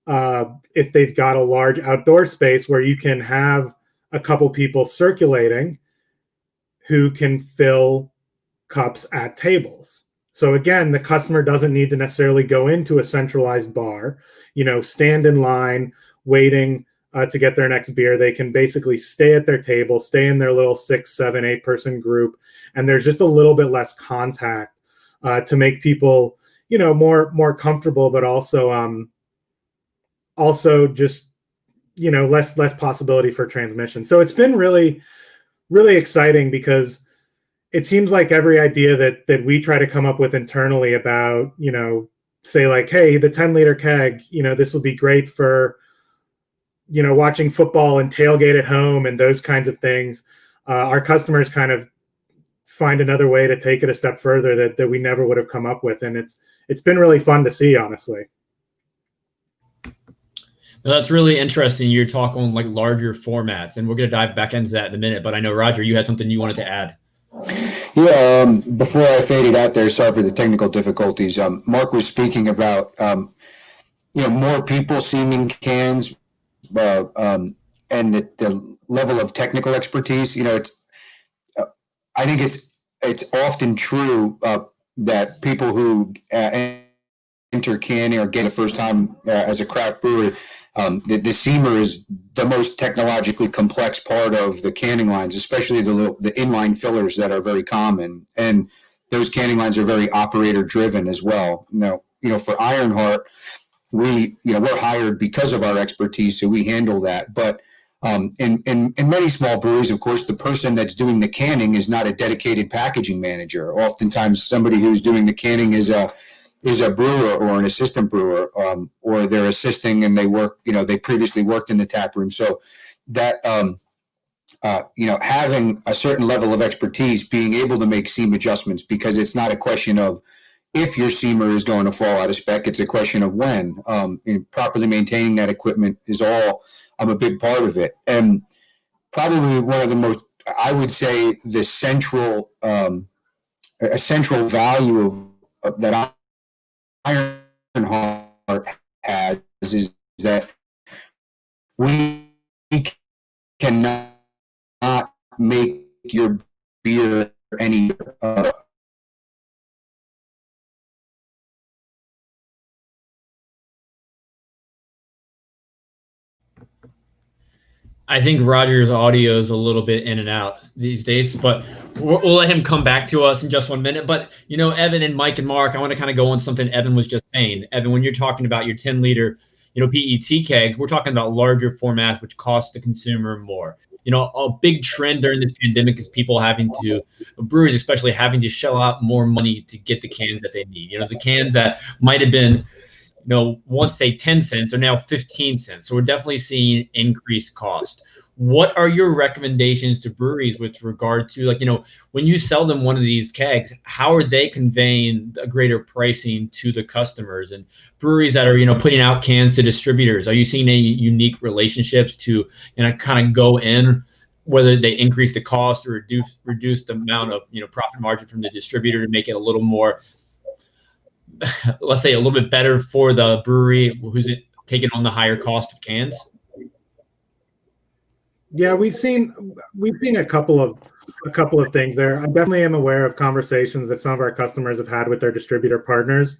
if they've got a large outdoor space where you can have a couple people circulating who can fill cups at tables. So again, the customer doesn't need to necessarily go into a centralized bar, stand in line waiting to get their next beer. They can basically stay at their table, stay in their little 6, 7, 8 person group, and there's just a little bit less contact to make people, more comfortable, but also just less possibility for transmission. So it's been really, really exciting, because it seems like every idea that we try to come up with internally about, say like, hey, the 10-liter keg, this will be great for, watching football and tailgate at home and those kinds of things. Our customers kind of find another way to take it a step further that we never would have come up with. And it's been really fun to see, honestly. Well, that's really interesting. You're talking like larger formats, and we're going to dive back into that in a minute. But I know, Roger, you had something you wanted to add. Yeah, before I faded out there, sorry for the technical difficulties. Mark was speaking about more people seeming cans, and the level of technical expertise. I think it's often true that people who enter canning or get the first time as a craft brewer, the seamer is the most technologically complex part of the canning lines, especially the inline fillers that are very common. And those canning lines are very operator driven as well. Now, for Ironheart, we're hired because of our expertise, so we handle that. But in many small breweries, of course, the person that's doing the canning is not a dedicated packaging manager. Oftentimes, somebody who's doing the canning is a brewer or an assistant brewer, or they're assisting and they work, they previously worked in the tap room. So that, having a certain level of expertise, being able to make seam adjustments, because it's not a question of if your seamer is going to fall out of spec, it's a question of when. And properly maintaining that equipment is all a big part of it. And probably one of the most, I would say, the central, a central value of that Ironheart has is that we cannot make your beer any I think Roger's audio is a little bit in and out these days, but we'll let him come back to us in just 1 minute. But, Evan and Mike and Mark, I want to kind of go on something Evan was just saying. Evan, when you're talking about your 10-liter, PET keg, we're talking about larger formats, which cost the consumer more. A big trend during this pandemic is people breweries especially, having to shell out more money to get the cans that they need. The cans that might have been once say 10 cents are now 15 cents. So we're definitely seeing increased cost. What are your recommendations to breweries with regard to when you sell them one of these kegs, how are they conveying a greater pricing to the customers? And breweries that are, putting out cans to distributors, are you seeing any unique relationships to, kind of go in, whether they increase the cost or reduce the amount of, profit margin from the distributor to make it a little more, let's say, a little bit better for the brewery who's taking on the higher cost of cans? Yeah, we've seen a couple of things there. I definitely am aware of conversations that some of our customers have had with their distributor partners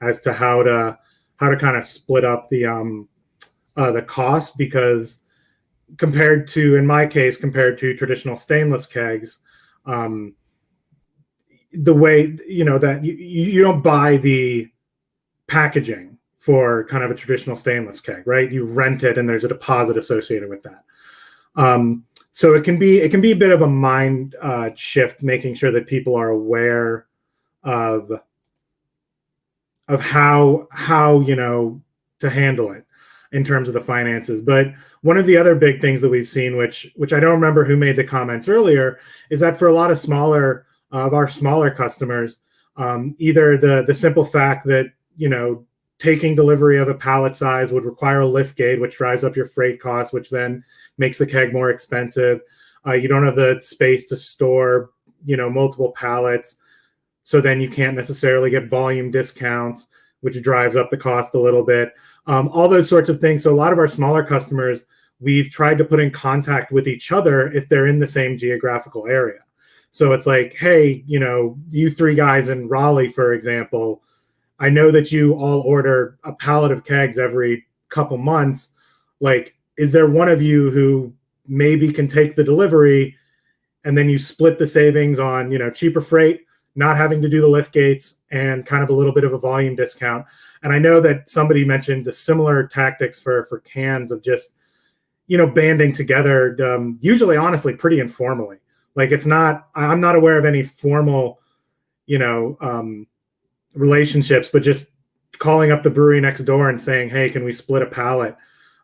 as to how to kind of split up the cost, because in my case, compared to traditional stainless kegs, the way that you don't buy the packaging for kind of a traditional stainless keg, right? You rent it, and there's a deposit associated with that. So it can be a bit of a mind shift, making sure that people are aware of how to handle it in terms of the finances. But one of the other big things that we've seen, which I don't remember who made the comments earlier, is that for a lot of smaller of our smaller customers. Either the simple fact that, taking delivery of a pallet size would require a lift gate, which drives up your freight costs, which then makes the keg more expensive. You don't have the space to store, multiple pallets. So then you can't necessarily get volume discounts, which drives up the cost a little bit. All those sorts of things. So a lot of our smaller customers, we've tried to put in contact with each other if they're in the same geographical area. So it's like, hey, you three guys in Raleigh, for example, I know that you all order a pallet of kegs every couple months. Like, is there one of you who maybe can take the delivery, and then you split the savings on, cheaper freight, not having to do the lift gates, and kind of a little bit of a volume discount. And I know that somebody mentioned the similar tactics for cans of just, banding together, usually, honestly, pretty informally. Like, I'm not aware of any formal, relationships, but just calling up the brewery next door and saying, hey, can we split a pallet?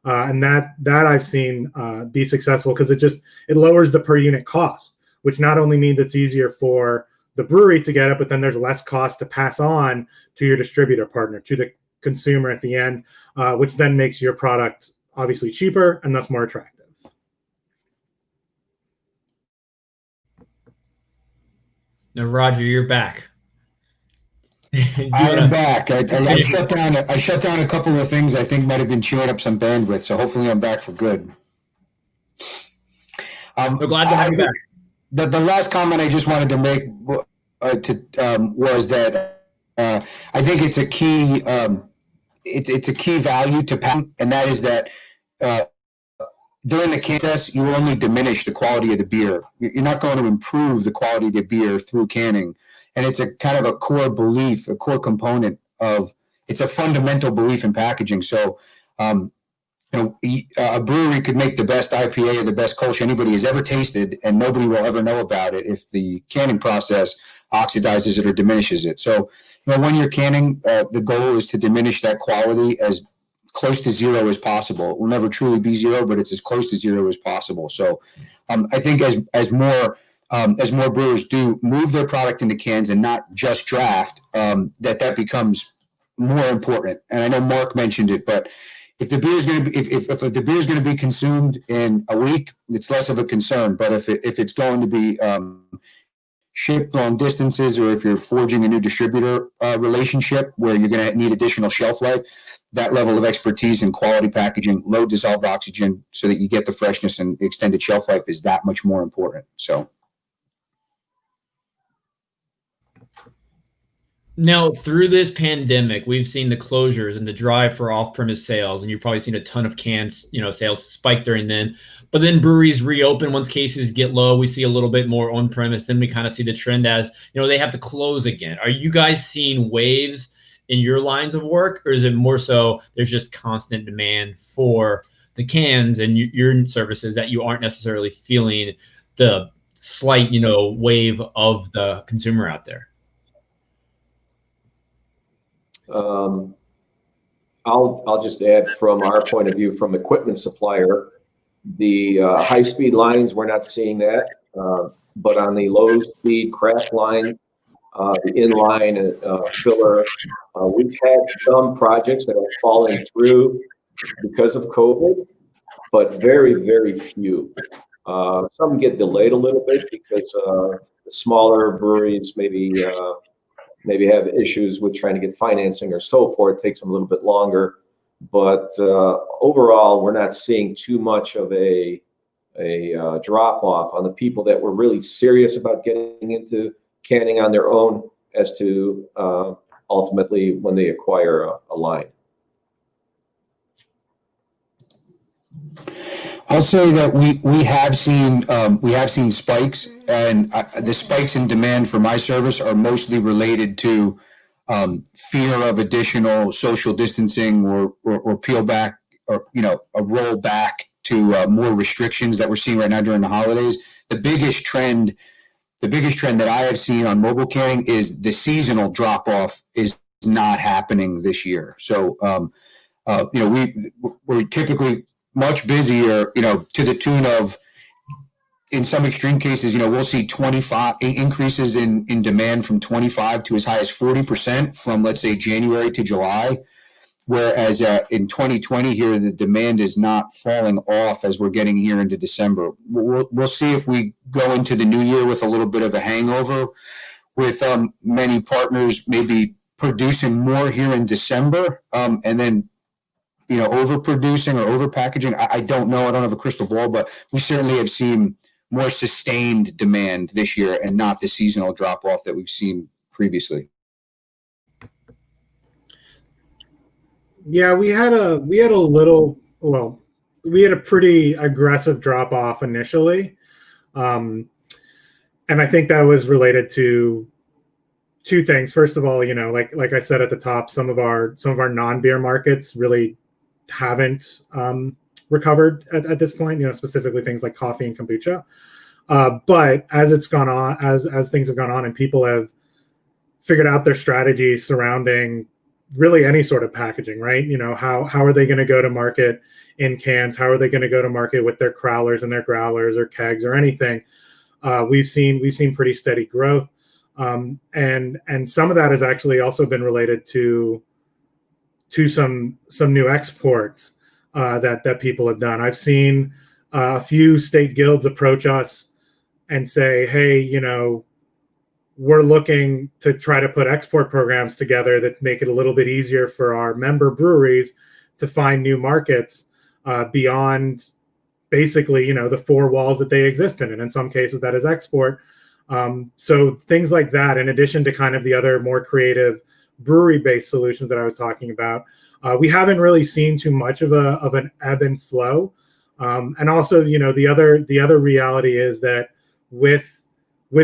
And that I've seen be successful, because it lowers the per unit cost, which not only means it's easier for the brewery to get it, but then there's less cost to pass on to your distributor partner, to the consumer at the end, which then makes your product obviously cheaper and thus more attractive. Now, Roger, you're back. I'm back. I shut down a couple of things I think might have been chewing up some bandwidth, so hopefully I'm back for good. We're glad to have you back. The last comment I just wanted to make was that I think it's a key it's a key value to patent, and that is that during the can test, you will only diminish the quality of the beer. You're not going to improve the quality of the beer through canning. And it's a kind of a core belief, a core component it's a fundamental belief in packaging. So, a brewery could make the best IPA or the best Kolsch anybody has ever tasted, and nobody will ever know about it if the canning process oxidizes it or diminishes it. So, when you're canning, the goal is to diminish that quality as close to zero as possible. It will never truly be zero, but it's as close to zero as possible. So, I think as more brewers do move their product into cans and not just draft, that becomes more important. And I know Mark mentioned it, but if the beer is going to be if the beer is going to be consumed in a week, it's less of a concern. But if it's going to be shipped long distances, or if you're forging a new distributor relationship where you're going to need additional shelf life, that level of expertise in quality packaging, low dissolved oxygen, so that you get the freshness and extended shelf life, is that much more important. So. Now, through this pandemic, we've seen the closures and the drive for off-premise sales, and you've probably seen a ton of cans, sales spike during then. But then breweries reopen once cases get low. We see a little bit more on-premise. Then we kind of see the trend as, they have to close again. Are you guys seeing waves in your lines of work, or is it more so there's just constant demand for the cans and your services that you aren't necessarily feeling the slight, wave of the consumer out there? I'll just add, from our point of view, from equipment supplier, the high-speed lines, we're not seeing that. But on the low-speed craft line, the inline filler, we've had some projects that have fallen through because of COVID, but very, very few. Some get delayed a little bit because the smaller breweries maybe have issues with trying to get financing or so forth. It takes them a little bit longer. But overall, we're not seeing too much of a drop off on the people that were really serious about getting into canning on their own, as to ultimately when they acquire a line. I'll say that we have seen spikes, and the spikes in demand for my service are mostly related to fear of additional social distancing or peel back, or a roll back to more restrictions that we're seeing right now during the holidays. The biggest trend that I have seen on mobile canning is the seasonal drop off is not happening this year. So we're typically much busier, to the tune of in some extreme cases, we'll see 25 increases in demand from 25 to as high as 40% from, let's say, January to July. Whereas in 2020 here, the demand is not falling off as we're getting here into December. We'll see if we go into the new year with a little bit of a hangover, with many partners maybe producing more here in December, and then overproducing or overpackaging. I don't know. I don't have a crystal ball, but we certainly have seen more sustained demand this year and not the seasonal drop off that we've seen previously. Yeah, we had a pretty aggressive drop off initially, and I think that was related to two things. First of all, like I said at the top, some of our non-beer markets really haven't recovered at this point. Specifically things like coffee and kombucha. But as it's gone on, as things have gone on, and people have figured out their strategy surrounding really any sort of packaging, right? How are they going to go to market in cans? How are they going to go to market with their crowlers and their growlers or kegs or anything? We've seen pretty steady growth, and some of that has actually also been related to some new exports that people have done. I've seen a few state guilds approach us and say, hey, we're looking to try to put export programs together that make it a little bit easier for our member breweries to find new markets beyond basically, the four walls that they exist in. And in some cases that is export. So things like that, in addition to kind of the other more creative brewery-based solutions that I was talking about, we haven't really seen too much of an ebb and flow. And also, the other reality is that with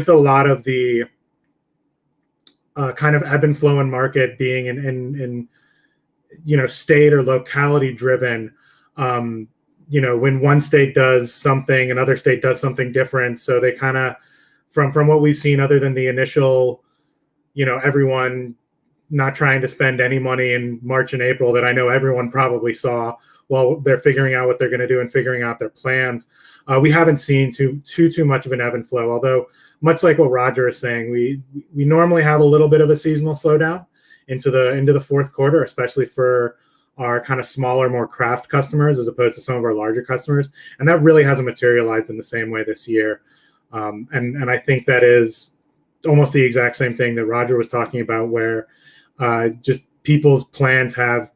a lot of the kind of ebb and flow in market being in state or locality driven, when one state does something, another state does something different. So they kind of, from what we've seen, other than the initial, everyone not trying to spend any money in March and April that I know everyone probably saw while they're figuring out what they're going to do and figuring out their plans. We haven't seen too much of an ebb and flow, although much like what Roger is saying, we normally have a little bit of a seasonal slowdown into the fourth quarter, especially for our kind of smaller, more craft customers as opposed to some of our larger customers. And that really hasn't materialized in the same way this year. And I think that is almost the exact same thing that Roger was talking about, where just people's plans have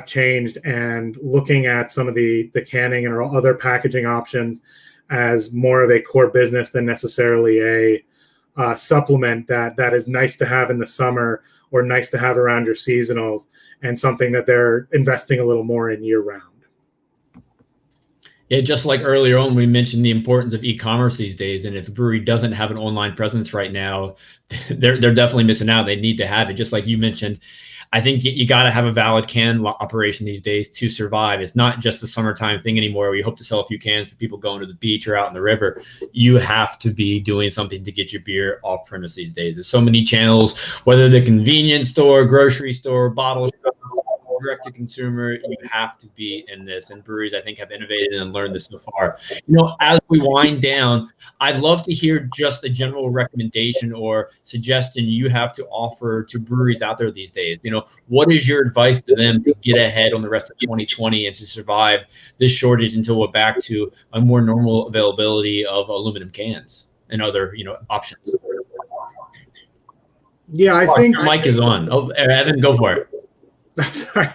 changed, and looking at some of the canning and other packaging options as more of a core business than necessarily a supplement that is nice to have in the summer or nice to have around your seasonals, and something that they're investing a little more in year round. Yeah, just like earlier on, we mentioned the importance of e-commerce these days. And if a brewery doesn't have an online presence right now, they're definitely missing out. They need to have it. Just like you mentioned, I think you got to have a valid can operation these days to survive. It's not just the summertime thing anymore. We hope to sell a few cans for people going to the beach or out in the river. You have to be doing something to get your beer off premise these days. There's so many channels, whether the convenience store, grocery store, bottle shop, direct to consumer, you have to be in this. And breweries, I think, have innovated and learned this so far. As we wind down, I'd love to hear just a general recommendation or suggestion you have to offer to breweries out there these days. What is your advice to them to get ahead on the rest of 2020 and to survive this shortage until we're back to a more normal availability of aluminum cans and other, options? Yeah, I think mic is on. Oh, Evan, go for it. Sorry.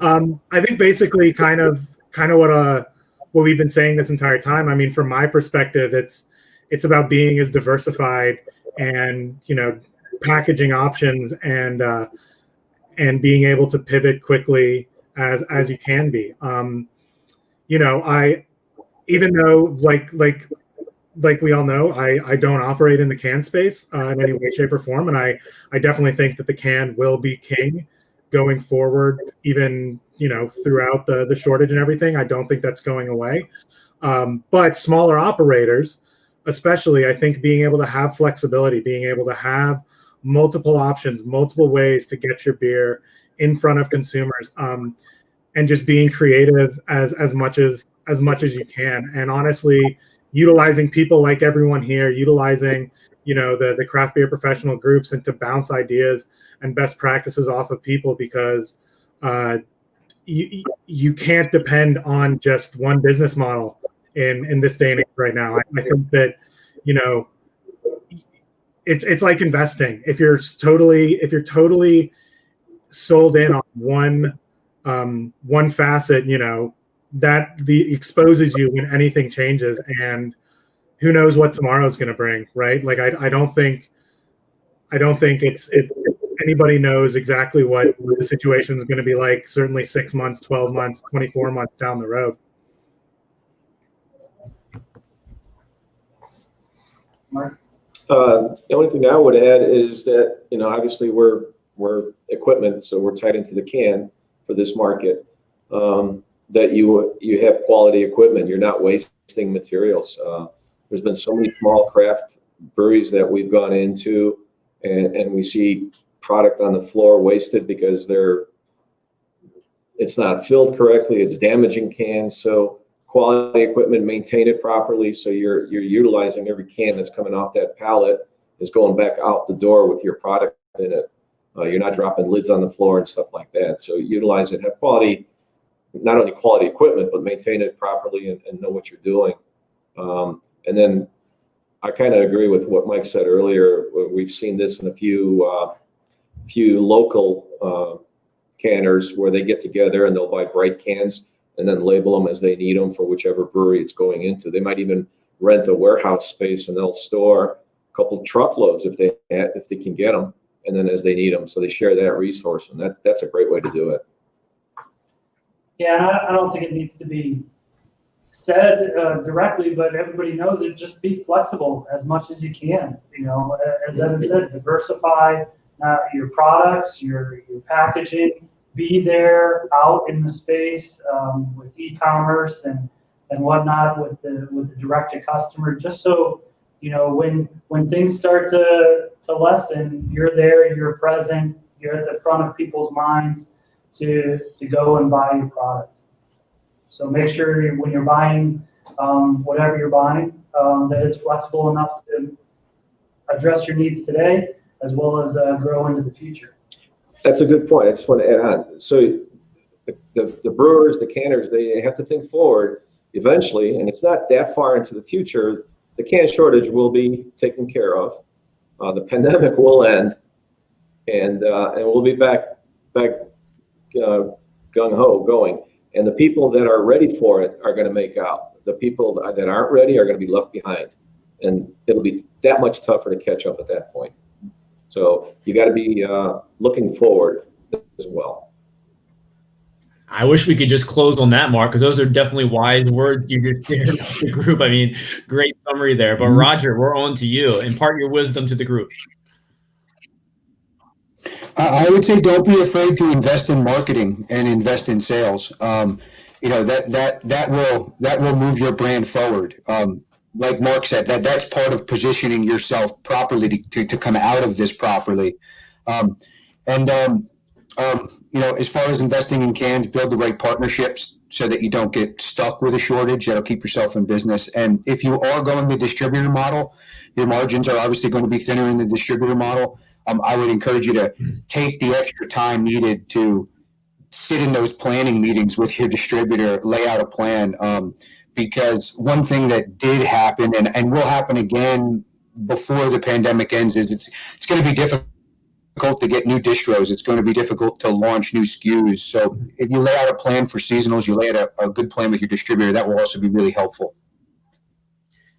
I think basically kind of what we've been saying this entire time. I mean, from my perspective, it's about being as diversified and, packaging options and being able to pivot quickly as you can be. Even though like we all know, I don't operate in the can space in any way, shape, or form, and I definitely think that the can will be king going forward, even throughout the shortage and everything. I don't think that's going away. But smaller operators, especially, I think being able to have flexibility, being able to have multiple options, multiple ways to get your beer in front of consumers, and just being creative as much as you can. And honestly, utilizing people like everyone here, utilizing, you know, the craft beer professional groups, and to bounce ideas and best practices off of people, because you can't depend on just one business model in this day and age right now. I think that, you know, it's like investing. If you're totally sold in on one facet, you know, that exposes you when anything changes, and who knows what tomorrow's going to bring, right? Like I don't think it's anybody knows exactly what the situation is going to be like, certainly 6 months, 12 months, 24 months down the road. Mark? The only thing I would add is that, you know, obviously we're equipment, so we're tied into the can for this market. That you have quality equipment. You're not wasting materials. There's been so many small craft breweries that we've gone into, and we see product on the floor wasted because it's not filled correctly. It's damaging cans. So quality equipment, maintain it properly, so you're utilizing every can that's coming off that pallet is going back out the door with your product in it. You're not dropping lids on the floor and stuff like that. So utilize it, have quality, not only quality equipment, but maintain it properly and know what you're doing. And then I kind of agree with what Mike said earlier. We've seen this in a few local canners where they get together and they'll buy bright cans and then label them as they need them for whichever brewery it's going into. They might even rent a warehouse space and they'll store a couple truckloads if they can get them, and then as they need them. So they share that resource, and that's a great way to do it. Yeah, I don't think it needs to be said directly, but everybody knows it. Just be flexible as much as you can. You know, as Evan said, diversify your products, your packaging. Be there out in the space with e-commerce and whatnot with the direct to customer. Just so you know, when things start to lessen, you're there, you're present, you're at the front of people's minds to go and buy your product. So make sure when you're buying whatever you're buying, that it's flexible enough to address your needs today as well as grow into the future. That's a good point. I just want to add on. So the brewers, the canners, they have to think forward eventually, and it's not that far into the future. The can shortage will be taken care of. The pandemic will end, and we'll be back gung ho going. And the people that are ready for it are going to make out. The people that aren't ready are going to be left behind, and it'll be that much tougher to catch up at that point. So you got to be looking forward as well. I wish we could just close on that, Mark, because those are definitely wise words you just shared with the group. I mean, great summary there. But Roger, we're on to you. Impart your wisdom to the group. I would say don't be afraid to invest in marketing and invest in sales. You know, that will move your brand forward. Like Mark said, that's part of positioning yourself properly to come out of this properly. You know, as far as investing in cans, build the right partnerships so that you don't get stuck with a shortage. That'll keep yourself in business. And if you are going the distributor model, your margins are obviously going to be thinner in the distributor model. I would encourage you to take the extra time needed to sit in those planning meetings with your distributor, lay out a plan. Because one thing that did happen and will happen again before the pandemic ends is it's going to be difficult to get new distros. It's going to be difficult to launch new SKUs. So if you lay out a plan for seasonals, you lay out a good plan with your distributor, that will also be really helpful.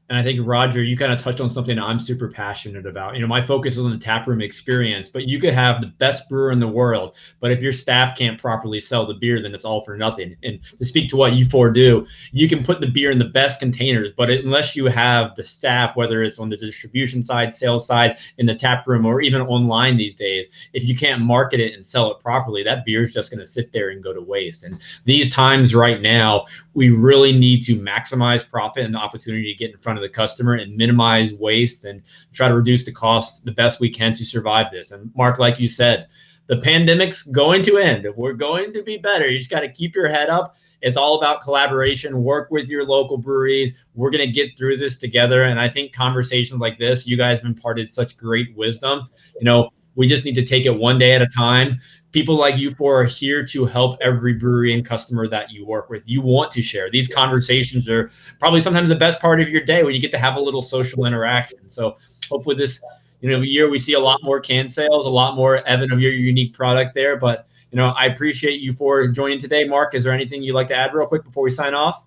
And I think, Roger, you kind of touched on something I'm super passionate about. You know, my focus is on the taproom experience, but you could have the best brewer in the world, but if your staff can't properly sell the beer, then it's all for nothing. And to speak to what you four do, you can put the beer in the best containers, but unless you have the staff, whether it's on the distribution side, sales side, in the taproom, or even online these days, if you can't market it and sell it properly, that beer is just going to sit there and go to waste. And these times right now, we really need to maximize profit and the opportunity to get in front of the customer and minimize waste and try to reduce the cost the best we can to survive this. And Mark, like you said, the pandemic's going to end. We're going to be better. You just got to keep your head up. It's all about collaboration. Work with your local breweries. We're going to get through this together. And I think conversations like this, you guys have imparted such great wisdom. You know, we just need to take it one day at a time. People like you four are here to help every brewery and customer that you work with. You want to share. These conversations are probably sometimes the best part of your day when you get to have a little social interaction. So hopefully this year we see a lot more can sales, a lot more, Evan, of your unique product there. But I appreciate you for joining today. Mark, is there anything you'd like to add real quick before we sign off?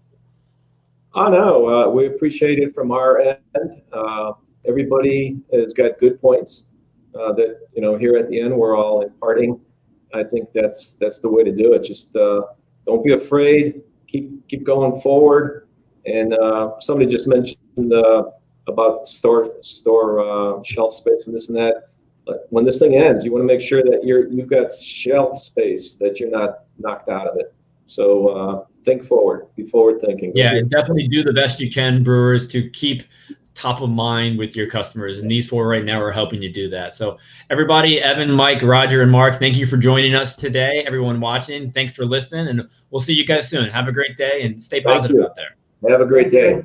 Oh, no, we appreciate it from our end. Everybody has got good points that, here at the end, we're all imparting. I think that's the way to do it. Just don't be afraid. Keep going forward. And somebody just mentioned about store shelf space and this and that. But when this thing ends, you want to make sure that you've got shelf space, that you're not knocked out of it. So think forward, be forward thinking. Yeah, and definitely do the best you can, brewers, to keep top of mind with your customers. And these four right now are helping you do that. So everybody, Evan, Mike, Roger, and Mark, thank you for joining us today. Everyone watching, thanks for listening. And we'll see you guys soon. Have a great day and stay positive out there. Have a great day.